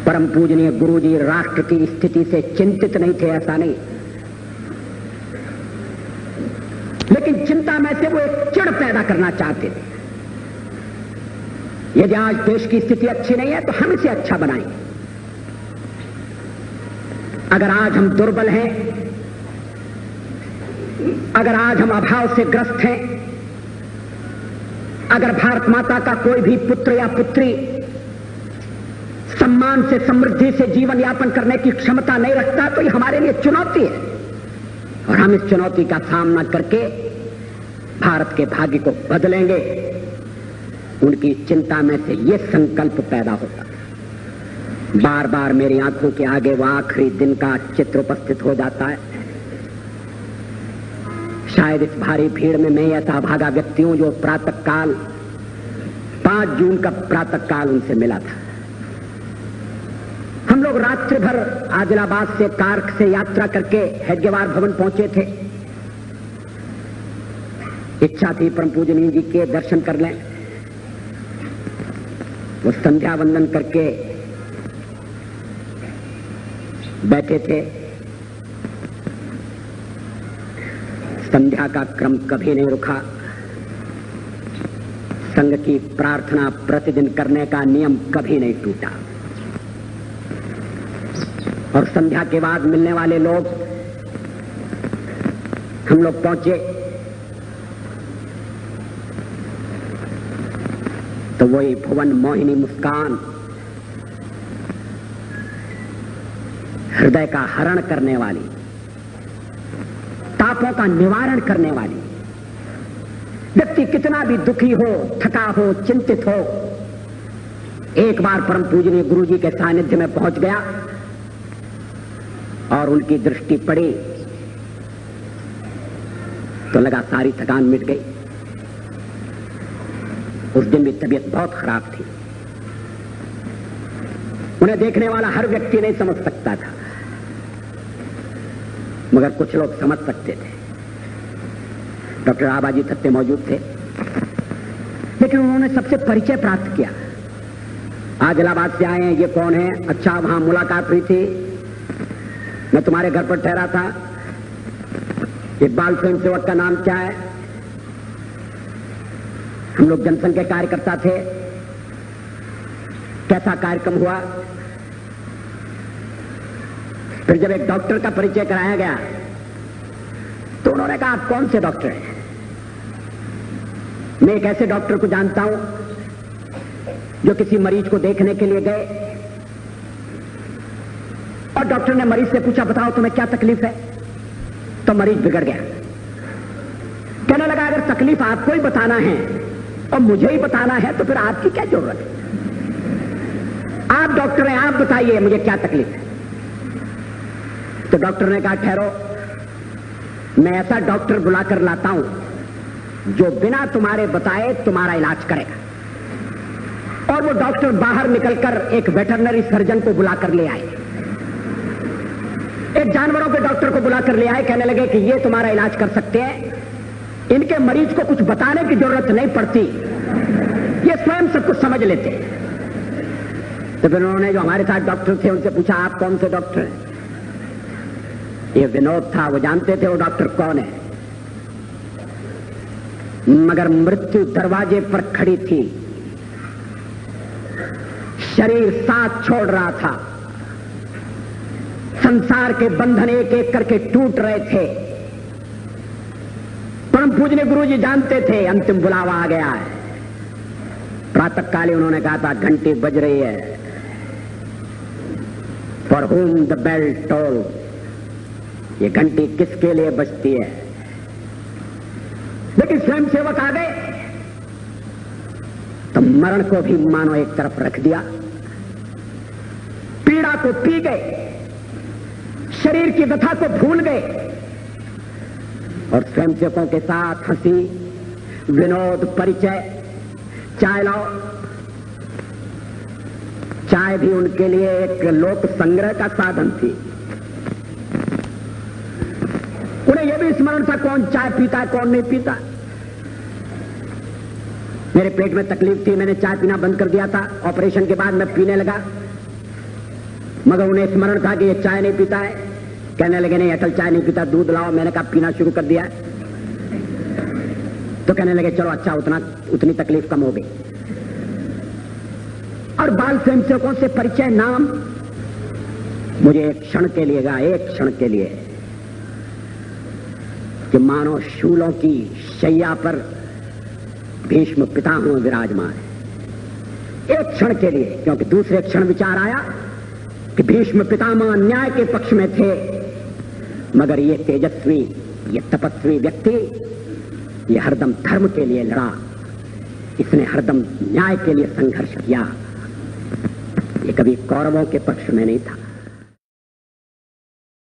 परम पूजनीय गुरुजी राष्ट्र की स्थिति से चिंतित नहीं थे, ऐसा नहीं, लेकिन चिंता में से वो एक चिढ़ पैदा करना चाहते थे। यदि आज देश की स्थिति अच्छी नहीं है तो हम इसे अच्छा बनाएंगे। अगर आज हम दुर्बल हैं, अगर आज हम अभाव से ग्रस्त हैं, अगर भारत माता का कोई भी पुत्र या पुत्री सम्मान से, समृद्धि से जीवन यापन करने की क्षमता नहीं रखता, तो ये हमारे लिए चुनौती है और हम इस चुनौती का सामना करके भारत के भाग्य को बदलेंगे। उनकी चिंता में से ये संकल्प पैदा होता। बार बार मेरी आंखों के आगे वो आखिरी दिन का चित्र उपस्थित हो जाता है। शायद इस भारी भीड़ में मैं ऐसा भागा व्यक्ति हूं जो प्रातःकाल 5 जून का प्रातःकाल उनसे मिला था। हम लोग रात्रि भर आदिलाबाद से कार्क से यात्रा करके हेडगेवार भवन पहुंचे थे। इच्छा थी परम पूजनीय जी के दर्शन कर लें। वो संध्या वंदन करके बैठे थे। संध्या का क्रम कभी नहीं रुका। संघ की प्रार्थना प्रतिदिन करने का नियम कभी नहीं टूटा। और संध्या के बाद मिलने वाले लोग, हम लोग पहुंचे तो वही भुवन मोहिनी मुस्कान, हृदय का हरण करने वाली, तापों का निवारण करने वाली। व्यक्ति कितना भी दुखी हो, थका हो, चिंतित हो, एक बार परम पूजनीय गुरु जी के सानिध्य में पहुंच गया और उनकी दृष्टि पड़ी तो लगा सारी थकान मिट गई। उस दिन भी तबीयत बहुत खराब थी। उन्हें देखने वाला हर व्यक्ति नहीं समझ सकता था, मगर कुछ लोग समझ सकते थे। डॉक्टर आबाजी थत्ते मौजूद थे, लेकिन उन्होंने सबसे परिचय प्राप्त किया। आज इलाहाबाद से आए हैं, ये कौन है? अच्छा, वहां मुलाकात हुई थी, मैं तुम्हारे घर पर ठहरा था। इकबाल स्वयं सेवक का नाम क्या है? हम लोग जनसंघ के कार्यकर्ता थे। कैसा कार्यक्रम हुआ? फिर जब एक डॉक्टर का परिचय कराया गया तो उन्होंने कहा, आप कौन से डॉक्टर हैं? मैं एक ऐसे डॉक्टर को जानता हूं जो किसी मरीज को देखने के लिए गए और डॉक्टर ने मरीज से पूछा, बताओ तुम्हें क्या तकलीफ है? तो मरीज बिगड़ गया। कहने लगा, अगर तकलीफ आपको ही बताना है और मुझे ही बताना है तो फिर आपकी क्या जरूरत है? आप डॉक्टर हैं, आप बताइए मुझे क्या तकलीफ है। तो डॉक्टर ने कहा, ठहरो, मैं ऐसा डॉक्टर बुलाकर लाता हूं जो बिना तुम्हारे बताए तुम्हारा इलाज करेगा। और वो डॉक्टर बाहर निकलकर एक वेटरनरी सर्जन को बुलाकर ले आए, एक जानवरों के डॉक्टर को बुलाकर ले आए। कहने लगे कि ये तुम्हारा इलाज कर सकते हैं, इनके मरीज को कुछ बताने की जरूरत नहीं पड़ती, ये स्वयं सब कुछ समझ लेते। तो फिर उन्होंने जो हमारे साथ डॉक्टर थे उनसे पूछा, आप कौन से डॉक्टर हैं? ये विनोद था, वो जानते थे वो डॉक्टर कौन है। मगर मृत्यु दरवाजे पर खड़ी थी, शरीर साथ छोड़ रहा था, संसार के बंधन एक एक करके टूट रहे थे। परम पूजनीय गुरु जी जानते थे अंतिम बुलावा आ गया है। प्रातःकाली उन्होंने कहा था, घंटी बज रही है। For whom the bell toll, ये घंटी किसके लिए बजती है? लेकिन स्वयं सेवक आ गए तो मरण को भी मानो एक तरफ रख दिया, पीड़ा को पी गए, शरीर की व्यथा को भूल गए और स्वयं सेवकों के साथ हंसी, विनोद, परिचय। चाय लाओ। चाय भी उनके लिए एक लोक संग्रह का साधन थी। उन्हें यह भी स्मरण था कौन चाय पीता है, कौन नहीं पीता। मेरे पेट में तकलीफ थी, मैंने चाय पीना बंद कर दिया था। ऑपरेशन के बाद मैं पीने लगा। मगर उन्हें स्मरण था कि ये चाय नहीं पीता है। कहने लगे नहीं अटल चाय नहीं पीता, दूध लाओ। मैंने कहा पीना शुरू कर दिया। तो कहने लगे चलो अच्छा, उतनी तकलीफ कम हो गई। और बाल स्वयंसेवकों से परिचय नाम मुझे एक क्षण के लिए एक क्षण के लिए कि मानो शूलों की शैया पर भीष्म पितामह विराजमान है। एक क्षण के लिए, क्योंकि दूसरे क्षण विचार आया कि भीष्म पितामह न्याय के पक्ष में थे, मगर ये तेजस्वी, ये तपस्वी व्यक्ति, ये हरदम धर्म के लिए लड़ा, इसने हरदम न्याय के लिए संघर्ष किया। ये कभी कौरवों के पक्ष में नहीं था।